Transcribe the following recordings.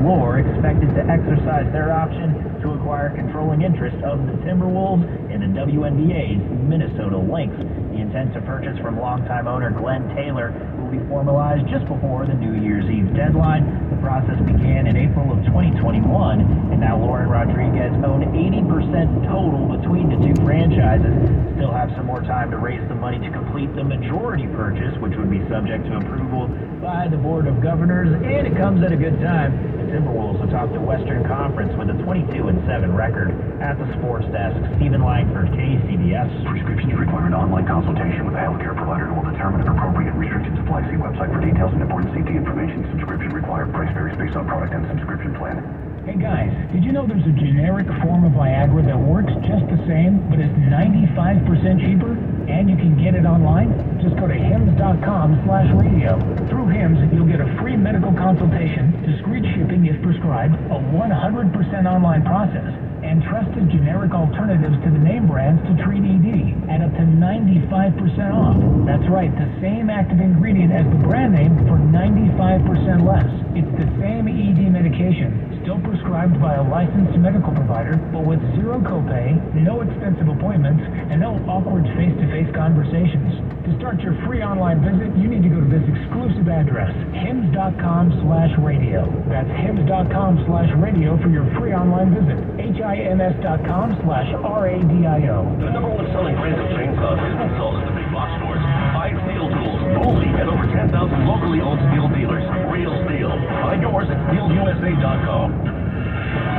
Lure expected to exercise their option to acquire controlling interest of the Timberwolves in the WNBA's Minnesota Lynx. The intent to purchase from longtime owner Glenn Taylor will be formalized just before the New Year's Eve deadline. The process began in April of 2021, and now Lauren Rodriguez own 80% total between the two franchises. Still have some more time to raise the money to complete the majority purchase, which would be subject to approval by the Board of Governors, and it comes at a good time. The Timberwolves atop the Western Conference with a 22-7 record. At the sports desk, Stephen Langford, KCBS. Prescriptions require an online consultation with a healthcare provider who will determine if appropriate restricted supply. See website for details and important safety information. Subscription required. Price varies based on product and subscription plan. Hey guys, did you know there's a generic form of Viagra that works just the same, but is 95% cheaper? And you can get it online? Just go to hims.com/radio. Through Hims, you'll get a free medical consultation, discreet shipping if prescribed, a 100% online process, and trusted generic alternatives to the name brands to treat ED at up to 95% off. That's right, the same active ingredient as the brand name for 95% less. It's the same ED medication, still prescribed by a licensed medical provider, but with zero copay, no expensive appointments, and no awkward face-to-face conversations. To start your free online visit, you need to go to this exclusive address, hims.com/radio. That's hims.com/radio for your free online visit. HIMS.com/RADIO. The number one selling brand of chainsaws isn't sold at the big box stores. Find Steel Tools only at over 10,000 locally owned steel dealers. Real steel. Find yours at steelusa.com.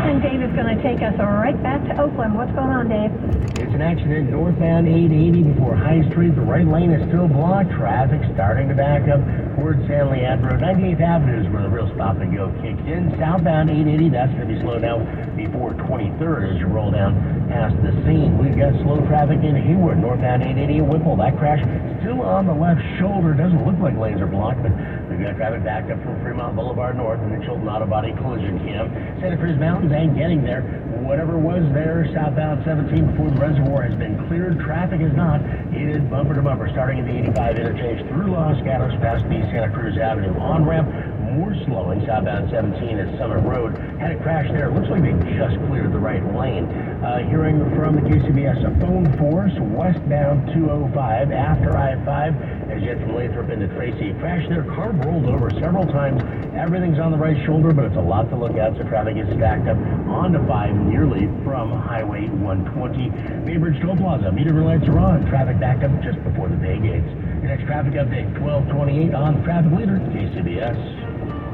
And Dave is going to take us right back to Oakland. What's going on, Dave? It's an accident northbound 880 before High Street. The right lane is still blocked. Traffic starting to back up towards San Leandro. 98th Avenue is where the real stop and go kicks in. Southbound 880, that's going to be slowed down before 23rd as you roll down past the scene. We've got slow traffic in Hayward. Northbound 880 in Whipple. That crash still on the left shoulder. Doesn't look like lanes are blocked, but we've got traffic backed up from Fremont Boulevard North and the Chilton Auto Body collision cam. Santa Cruz Mountains ain't getting there. Whatever was there southbound 17 before the reservoir has been cleared. Traffic is not. It is bumper to bumper starting at the 85 interchange through Los Gatos past the Santa Cruz Avenue on-ramp. More slowing southbound 17 at Summit Road. Had a crash there. Looks like they just cleared the right lane. Hearing from the KCBS phone force, westbound 205 after I-5 as yet from Lathrop into Tracy. Crash there. Car rolled over several times. Everything's on the right shoulder, but it's a lot to look at, so traffic is stacked up onto 5 nearly from Highway 120. Baybridge Toll Plaza. Meter lights are on. Traffic backed up just before the bay gates. Your next traffic update, 1228 on Traffic Leader, KCBS.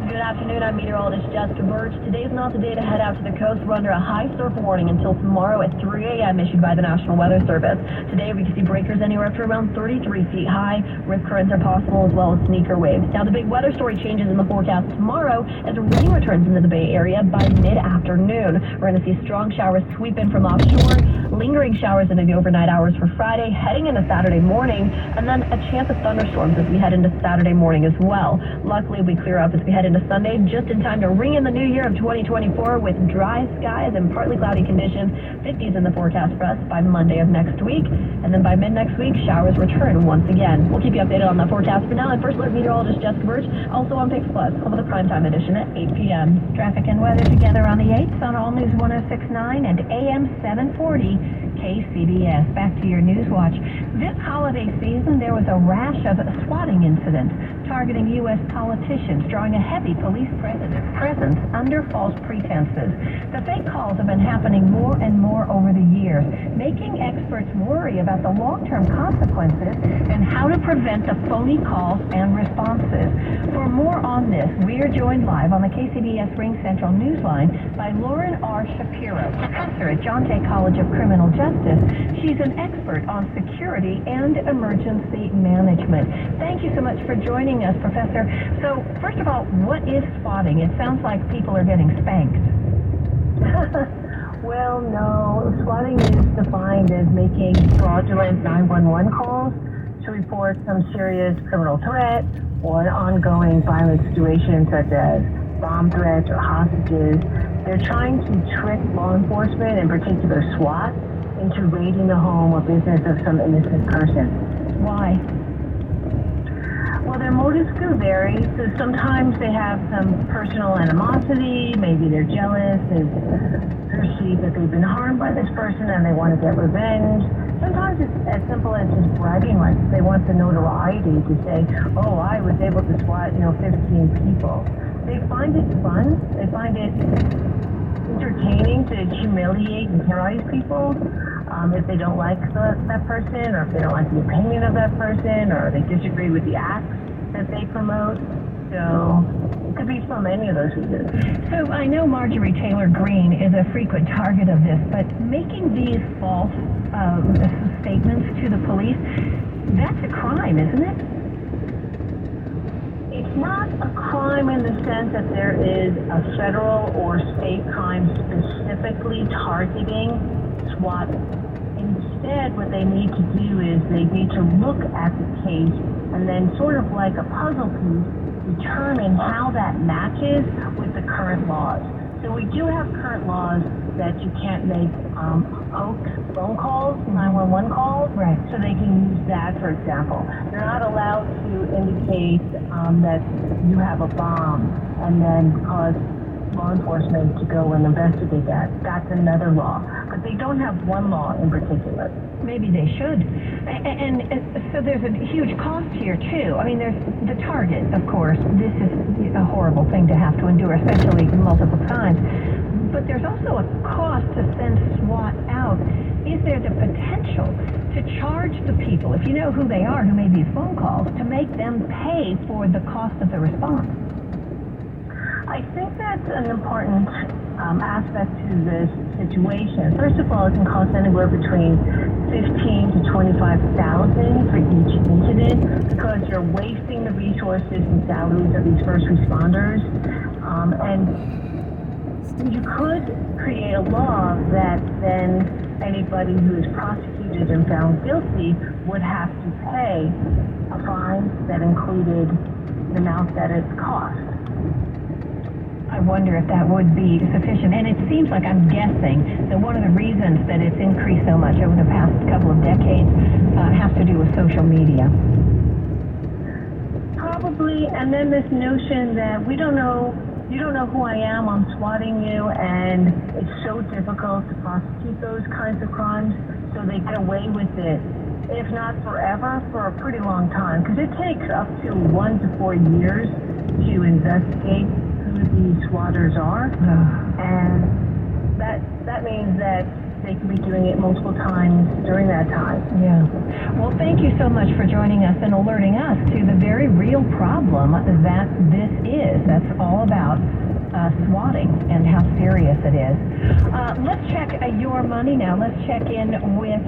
Good afternoon, I'm meteorologist Jessica Birch. Today's not the day to head out to the coast. We're under a high surf warning until tomorrow at 3 a.m. issued by the National Weather Service. Today we can see breakers anywhere up to around 33 feet high. Rip currents are possible as well as sneaker waves. Now the big weather story changes in the forecast tomorrow as rain returns into the Bay Area by mid-afternoon. We're going to see strong showers sweep in from offshore, lingering showers into the overnight hours for Friday, heading into Saturday morning, and then a chance of thunderstorms as we head into Saturday morning as well. Luckily we clear up as we head into Sunday, just in time to ring in the new year of 2024 with dry skies and partly cloudy conditions. 50s in the forecast for us by Monday of next week. And then by mid next week, showers return once again. We'll keep you updated on the forecast for now. And First Alert meteorologist Jessica Birch, also on Pix Plus, over the primetime edition at 8 p.m. Traffic and weather together on the 8th on All News 106.9 and AM 740 KCBS. Back to your News Watch. This holiday season, there was a rash of swatting incidents targeting U.S. politicians, drawing a heavy police presence under false pretenses. The fake calls have been happening more and more over the years, making experts worry about the long-term consequences and how to prevent the phony calls and responses. For more on this, we are joined live on the KCBS Ring Central Newsline by Lauren R. Shapiro, professor at John Jay College of Criminal Justice. She's an expert on security and emergency management. Thank you so much for joining us, Professor. So, first of all, what is swatting? It sounds like people are getting spanked. Well, no. Swatting is defined as making fraudulent 911 calls to report some serious criminal threat or an ongoing violent situation such as bomb threats or hostages. They're trying to trick law enforcement, in particular SWAT, into raiding the home or business of some innocent person. Why? Well, Well, their motives do vary. So sometimes they have some personal animosity. Maybe they're jealous. They perceive that they've been harmed by this person and they want to get revenge. Sometimes it's as simple as just bragging rights. They want the notoriety to say, oh, I was able to SWAT, 15 people. They find it fun. They find it entertaining to humiliate and terrorize people. If they don't like that person, or if they don't like the opinion of that person, or they disagree with the acts that they promote. So it could be from any of those reasons. So I know Marjorie Taylor Greene is a frequent target of this, but making these false statements to the police, that's a crime, isn't it? It's not a crime in the sense that there is a federal or state crime specifically targeting SWAT. Instead, what they need to do is they need to look at the case and then sort of like a puzzle piece, determine how that matches with the current laws. So we do have current laws that you can't make phone calls, 911 calls. Right. So they can use that, for example. They're not allowed to indicate that you have a bomb and then cause law enforcement to go and investigate that. That's another law. But they don't have one law in particular. Maybe they should. And so there's a huge cost here, too. I mean, there's the target, of course. This is a horrible thing to have to endure, especially multiple times. But there's also a cost to send SWAT out. Is there the potential to charge the people, if you know who they are, who made these phone calls, to make them pay for the cost of the response? I think that's an important aspect to this situation. First of all, it can cost anywhere between $15,000 to $25,000 for each incident because you're wasting the resources and salaries of these first responders. And you could create a law that then anybody who is prosecuted and found guilty would have to pay a fine that included the amount that it cost. I wonder if that would be sufficient. And it seems like, I'm guessing, that one of the reasons that it's increased so much over the past couple of decades has to do with social media. Probably, and then this notion that you don't know who I am, I'm swatting you, and it's so difficult to prosecute those kinds of crimes, so they get away with it, if not forever, for a pretty long time, because it takes up to 1 to 4 years to investigate who these swatters are, and that means that they could be doing it multiple times during that time. Yeah. Well, thank you so much for joining us and alerting us to the very real problem that this is. That's all about swatting and how serious it is. Let's check your money now. Let's check in with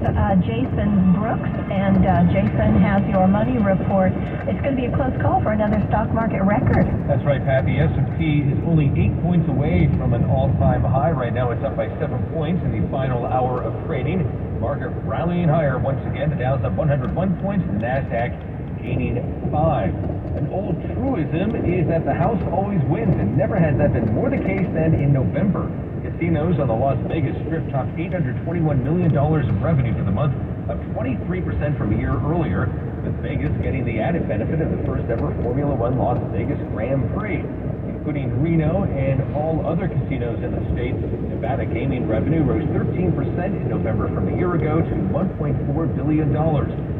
Jason Brooks. And Jason has your money report. It's going to be a close call for another stock market record. That's right, Pat. The S&P is only 8 points away from an all-time high. Right now it's up by 7 points in the final hour of trading. Market rallying higher once again. The Dow's up 101 points. The NASDAQ gaining 5. An old truism is that the house always wins, and never has that been more the case than in November. Casinos on the Las Vegas Strip topped $821 million of revenue for the month, up 23% from a year earlier, with Vegas getting the added benefit of the first ever Formula One Las Vegas Grand Prix. Including Reno and all other casinos in the state, Nevada gaming revenue rose 13% in November from a year ago to $1.4 billion.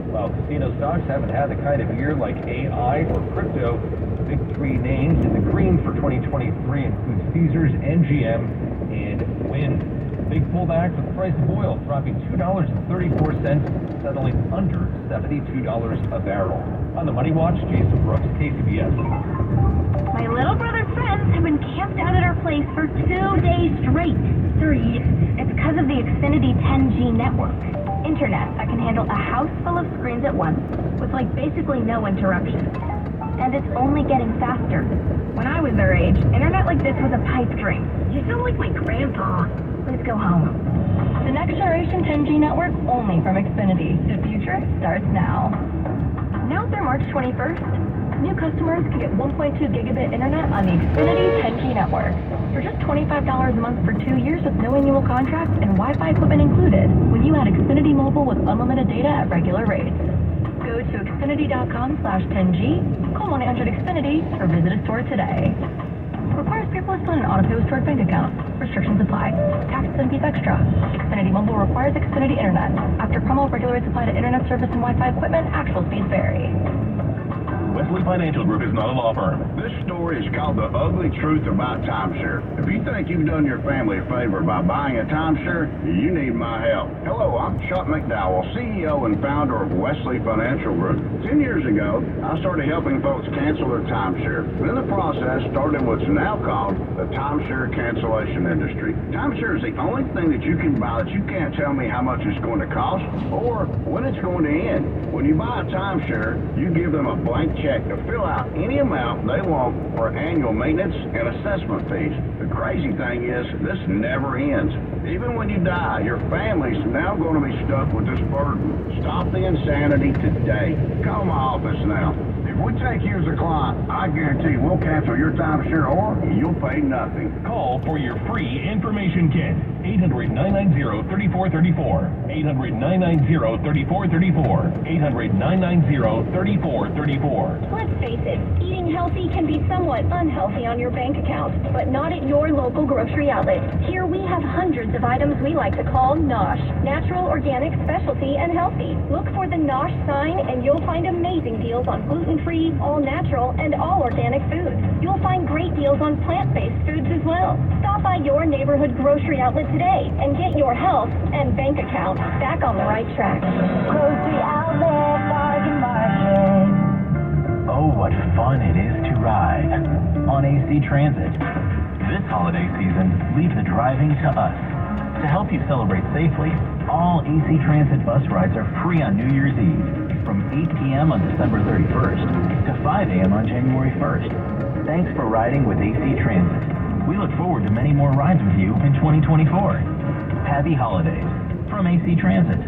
While casino stocks haven't had the kind of year like AI or crypto, the big three names in the green for 2023 include Caesars, MGM, and Wynn. Big pullback for the price of oil, dropping $2.34, settling under $72 a barrel. On the Money Watch, Jason Brooks, KCBS. My little brother's friends have been camped out at our place for 2 days straight. 3. It's because of the Xfinity 10G network. Internet that can handle a house full of screens at once with basically no interruptions. And it's only getting faster. When I was their age, internet like this was a pipe dream. You sound like my grandpa. Please go home. The next generation 10G network only from Xfinity. The future starts now. Now through March 21st, new customers can get 1.2 gigabit internet on the Xfinity 10G network for just $25 a month for 2 years with no annual contract and Wi-Fi equipment included when you add Xfinity Mobile with unlimited data at regular rates. Go to Xfinity.com/10G, call 1-800-XFINITY, or visit a store today. Requires paperless and an auto-pay stored bank account. Restrictions apply. Taxes and fees extra. Xfinity Mobile requires Xfinity Internet. After promo, regular rates apply to internet service and Wi-Fi equipment. Actual speeds vary. Wesley Financial Group is not a law firm. This story is called The Ugly Truth About Timeshare. If you think you've done your family a favor by buying a timeshare, you need my help. Hello, I'm Chuck McDowell, CEO and founder of Wesley Financial Group. 10 years ago, I started helping folks cancel their timeshare. In the process, started what's now called the timeshare cancellation industry. Timeshare is the only thing that you can buy that you can't tell me how much it's going to cost or when it's going to end. When you buy a timeshare, you give them a blank check to fill out any amount they want for annual maintenance and assessment fees. The crazy thing is, this never ends. Even when you die, your family's now going to be stuck with this burden. Stop the insanity today. Call my office now. If we take you as a client, I guarantee we'll cancel your timeshare or you'll pay nothing. Call for your free information kit. 800-990-3434. 800-990-3434. 800-990-3434. Let's face it, eating healthy can be somewhat unhealthy on your bank account, but not at your local grocery outlet. Here we have hundreds of items we like to call NOSH, natural, organic, specialty, and healthy. Look for the NOSH sign and you'll find amazing deals on gluten-free, all-natural, and all-organic foods. You'll find great deals on plant-based foods as well. Stop by your neighborhood grocery outlet today and get your health and bank account back on the right track. Grocery outlet, bargain market. Oh, what fun it is to ride on AC Transit. This holiday season, leave the driving to us. To help you celebrate safely, all AC Transit bus rides are free on New Year's Eve from 8 p.m. on December 31st to 5 a.m. on January 1st. Thanks for riding with AC Transit. We look forward to many more rides with you in 2024. Happy holidays from AC Transit.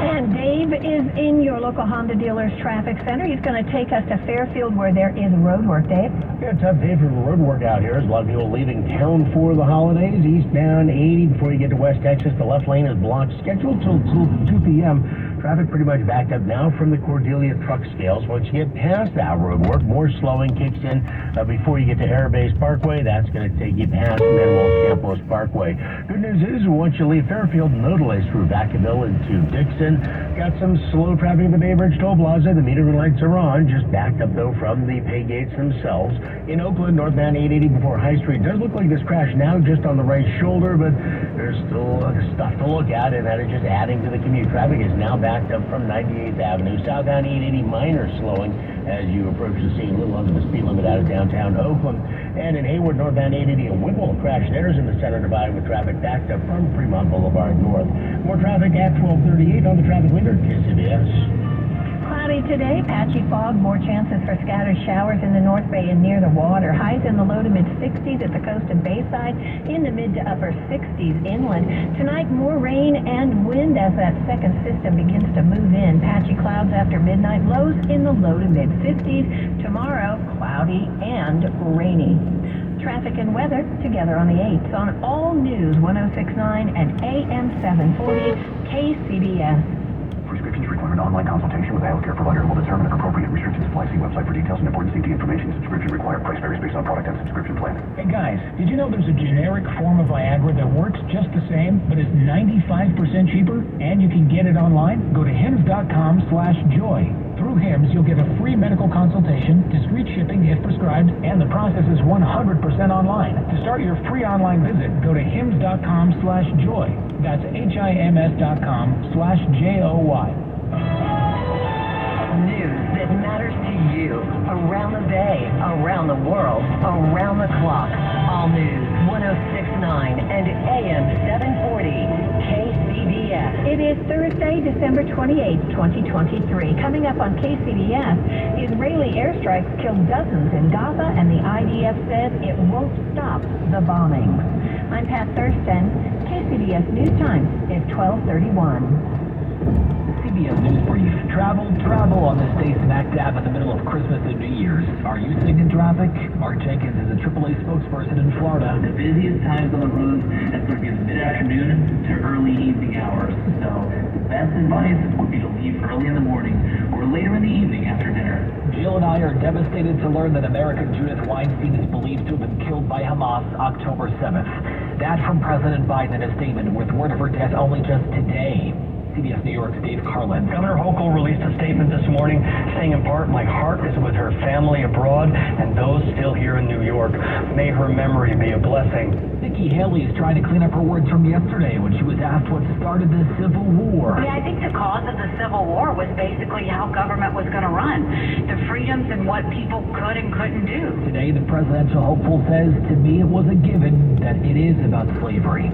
And Dave is in your local Honda dealer's traffic center. He's going to take us to Fairfield where there is road work. Dave? Yeah, tough day for road work out here. There's a lot of people leaving town for the holidays. Eastbound 80 before you get to West Texas. The left lane is blocked, scheduled till 2 p.m. Traffic pretty much backed up now from the Cordelia truck scales. Once you get past that road work, more slowing kicks in before you get to Air Base Parkway. That's going to take you past Manuel Campos Parkway. Good news is, once you leave Fairfield, no delays through Vacaville into Dixon. Got some slow traffic at the Bay Bridge Toll Plaza. The metering lights are on, just backed up though from the pay gates themselves. In Oakland, northbound 880 before High Street. Does look like this crash now just on the right shoulder, but there's still stuff to look at, and that is just adding to the commute. Traffic is now backed up from 98th Avenue. Southbound 880 minor slowing as you approach the scene, a little under the speed limit out of downtown Oakland. And in Hayward, northbound 880, a Whipple crash there's in the center divide with traffic backed up from Fremont Boulevard North. More traffic at 1238 on the traffic leader, KCBS. Cloudy today, patchy fog, more chances for scattered showers in the North Bay and near the water. Highs in the low to mid 60s at the coast and bayside, in the mid to upper 60s inland. Tonight, more rain and wind as that second system begins to move in. Patchy clouds after midnight, lows in the low to mid 50s. Tomorrow, cloudy and rainy. Traffic and weather together on the 8th on All News 106.9 and AM 740 KCBS. Prescriptions require an online consultation with a healthcare provider who will determine if appropriate restrictions apply. See website for details and important safety information. Subscription required. Price varies based on product and subscription plan. Hey guys, did you know there's a generic form of Viagra that works just the same, but is 95% cheaper? And you can get it online? Go to hims.com/joy. Through HIMS, you'll get a free medical consultation, discreet shipping if prescribed, and the process is 100% online. To start your free online visit, go to hims.com/joy. That's HIMS.com/JOY. News that matters to you. Around the Bay, around the world, around the clock. All News 106.9 and AM 740 KCBS. It is Thursday, December 28, 2023. Coming up on KCBS, Israeli airstrikes killed dozens in Gaza, and the IDF says it won't stop the bombings. I'm Pat Thurston. KCBS News Time is 12:31. CBS News Brief. Travel on this day smack dab in the middle of Christmas and New Year's. Are you sitting in traffic? Mark Jenkins is a AAA spokesperson in Florida. The busiest times on the roads is going to be the mid-afternoon to early evening hours. So the best advice would be to leave early in the morning or later in the evening after dinner. Jill and I are devastated to learn that American Judith Weinstein is believed to have been killed by Hamas October 7th. That from President Biden in a statement with word of her death only just today. CBS New York's Dave Carlin. Governor Hochul released a statement this morning saying in part, "My heart is with her family abroad and those still here in New York. May her memory be a blessing." Nikki Haley is trying to clean up her words from yesterday when she was asked what started the Civil War. Yeah, I think the cause of the Civil War was basically how government was going to run, the freedoms and what people could and couldn't do. Today, the presidential hopeful says, "To me, it was a given that it is about slavery."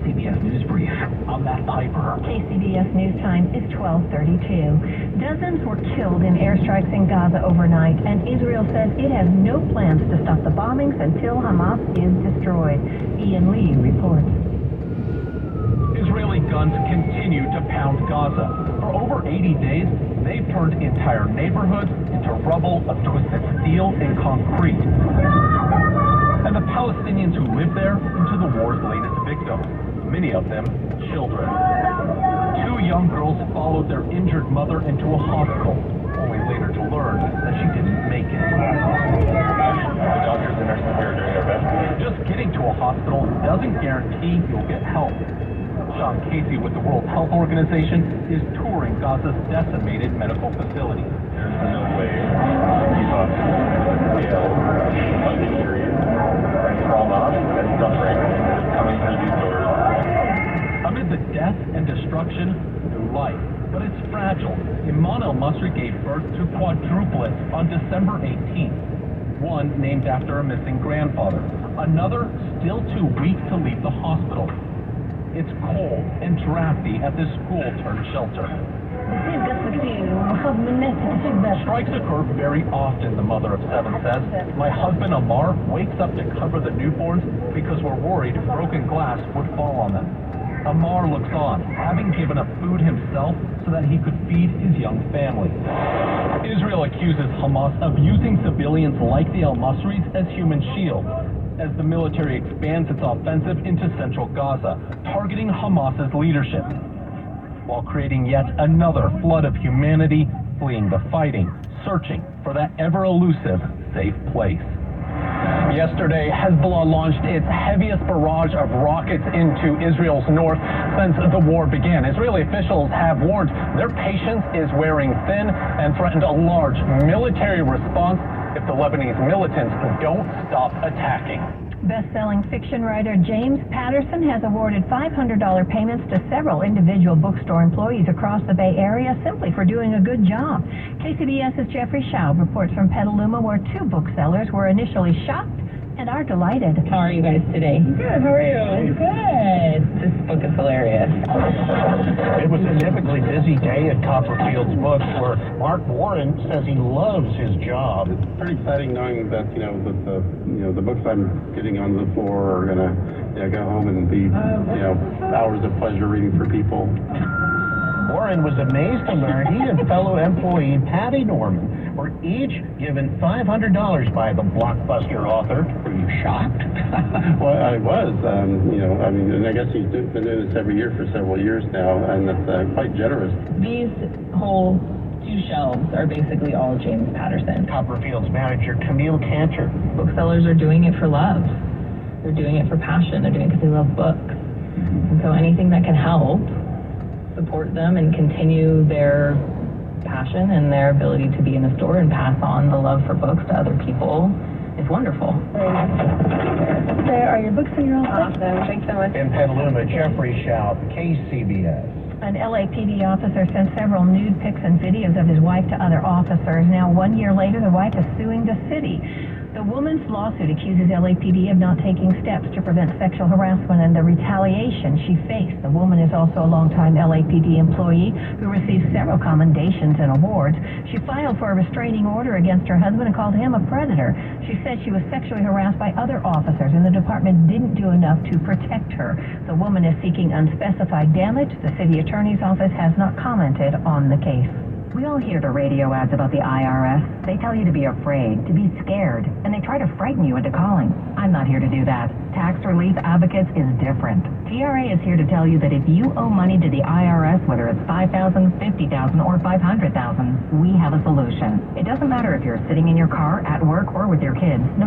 CBS News Brief. I'm Matt Piper. KCBS News Time is 12:32. Dozens were killed in airstrikes in Gaza overnight, and Israel says it has no plans to stop the bombings until Hamas is destroyed. Ian Lee reports. Israeli guns continue to pound Gaza. For over 80 days, they've turned entire neighborhoods into rubble of twisted steel and concrete. And the Palestinians who live there into the war's latest victims, many of them children. 2 young girls followed their injured mother into a hospital, only later to learn that she didn't make it. The doctors and nurses here are doing their best. Just getting to a hospital doesn't guarantee you'll get help. Sean Casey with the World Health Organization is touring Gaza's decimated medical facilities. There's no way these hospitals scale of injury, trauma, and suffering coming through these doors. Amid the death and destruction, new life. But it's fragile. Iman El-Masri gave birth to quadruplets on December 18th. One named after a missing grandfather. Another still too weak to leave the hospital. It's cold and drafty at this school-turned-shelter. Strikes occur very often, the mother of 7 says. My husband Amar wakes up to cover the newborns because we're worried broken glass would fall on them. Amar looks on, having given up food himself so that he could feed his young family. Israel accuses Hamas of using civilians like the El-Masris as human shields, as the military expands its offensive into central Gaza, targeting Hamas's leadership, while creating yet another flood of humanity fleeing the fighting, searching for that ever-elusive safe place. Yesterday, Hezbollah launched its heaviest barrage of rockets into Israel's north since the war began. Israeli officials have warned their patience is wearing thin and threatened a large military response if the Lebanese militants don't stop attacking. Best-selling fiction writer James Patterson has awarded $500 payments to several individual bookstore employees across the Bay Area simply for doing a good job. KCBS's Jeffrey Schaub reports from Petaluma, where 2 booksellers were initially shocked and are delighted. How are you guys today? Good, how are you? Good. This book is hilarious. It was a typically busy day at Copperfield's Books, where Mark Warren says he loves his job. It's pretty exciting knowing that the books I'm getting on the floor are gonna go home and be hours of pleasure reading for people. Warren was amazed to learn he and fellow employee Patty Norman were each given $500 by the blockbuster author. Were you shocked? Well, I was. And I guess he's been doing this every year for several years now, and it's quite generous. These whole 2 shelves are basically all James Patterson. Copperfield's manager, Camille Cantor. Booksellers are doing it for love. They're doing it for passion. They're doing it because they love books. And so anything that can help support them and continue their passion and their ability to be in the store and pass on the love for books to other people is wonderful. There are your books and you're all set. Awesome. Thanks so much. In Petaluma, Jeffrey Schaub, KCBS. An LAPD officer sent several nude pics and videos of his wife to other officers. Now, 1 year later, the wife is suing the city. The woman's lawsuit accuses LAPD of not taking steps to prevent sexual harassment and the retaliation she faced. The woman is also a longtime LAPD employee who received several commendations and awards. She filed for a restraining order against her husband and called him a predator. She said she was sexually harassed by other officers and the department didn't do enough to protect her. The woman is seeking unspecified damage. The city attorney's office has not commented on the case. We all hear the radio ads about the IRS. They tell you to be afraid, to be scared, and they try to frighten you into calling. I'm not here to do that. Tax Relief Advocates is different. TRA is here to tell you that if you owe money to the IRS, whether it's $5,000, $50,000, or $500,000, we have a solution. It doesn't matter if you're sitting in your car, at work, or with your kids. No